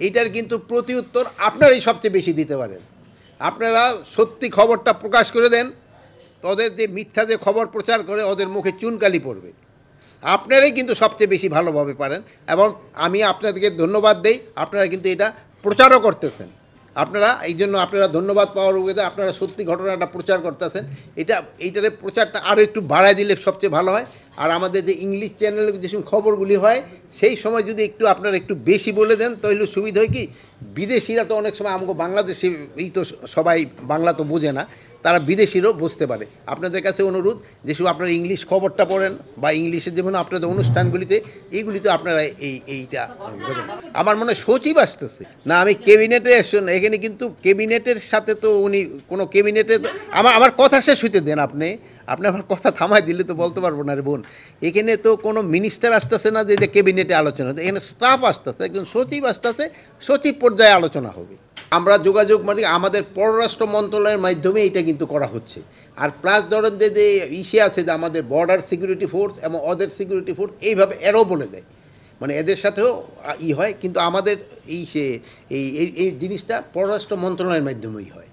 এইটার কিন্তু প্রতি উত্তর আপনারাই সবচেয়ে বেশি দিতে পারেন। আপনারা সত্যি খবরটা প্রকাশ করে দেন, ওদের যে মিথ্যা যে খবর প্রচার করে ওদের মুখে চুনকালি পড়বে। আপনারাই কিন্তু সবচেয়ে বেশি ভালোভাবে পারেন এবং আমি আপনাদেরকে ধন্যবাদ দেই, আপনারা কিন্তু এটা প্রচারও করতেছেন। আপনারা এই জন্য আপনারা ধন্যবাদ পাওয়ার উপায়, আপনারা সত্যি ঘটনাটা প্রচার করতেছেন। এইটারে প্রচারটা আরও একটু বাড়ায় দিলে সবচেয়ে ভালো হয়। আর আমাদের যে ইংলিশ চ্যানেলে যেসব খবরগুলি হয় সেই সময় যদি একটু আপনারা একটু বেশি বলে দেন তাহলে সুবিধা হয় কি, বিদেশিরা তো অনেক সময় আমাকে বাংলাদেশে এই তো সবাই বাংলা তো বোঝে না, তারা বিদেশিরও বুঝতে পারে। আপনাদের কাছে অনুরোধ যেসব আপনারা ইংলিশ খবরটা পড়েন বা ইংলিশের যেমন আপনাদের অনুষ্ঠানগুলিতে এইগুলিতে আপনারা এইটা বোঝেন। আমার মনে হয় সচিব আসতেছে না, আমি ক্যাবিনেটে এসছেন এখানে, কিন্তু ক্যাবিনেটের সাথে তো উনি কোনো ক্যাবিনেটে তো আমার কথা শেষ হইতে দেন। আপনি আমার কথা থামাই দিলে তো বলতে পারবো না রে বোন। এখানে তো কোনো মিনিস্টার আসতেছে না যে ক্যাবিনেটে আলোচনা হচ্ছে, এখানে স্টাফ আসতেছে, একজন সচিব আসতেছে, সচিব পর্যায়ে আলোচনা হবে। আমরা যোগাযোগ মানে আমাদের পররাষ্ট্র মন্ত্রণালয়ের মাধ্যমে এটা কিন্তু করা হচ্ছে। আর প্লাস ধরেন যে ইসে আছে যে আমাদের বর্ডার সিকিউরিটি ফোর্স এবং অদের সিকিউরিটি ফোর্স এইভাবে এরও বলে দেয়, মানে এদের সাথেও হয়, কিন্তু আমাদের এই জিনিসটা পররাষ্ট্র মন্ত্রণালয়ের মাধ্যমেই হয়।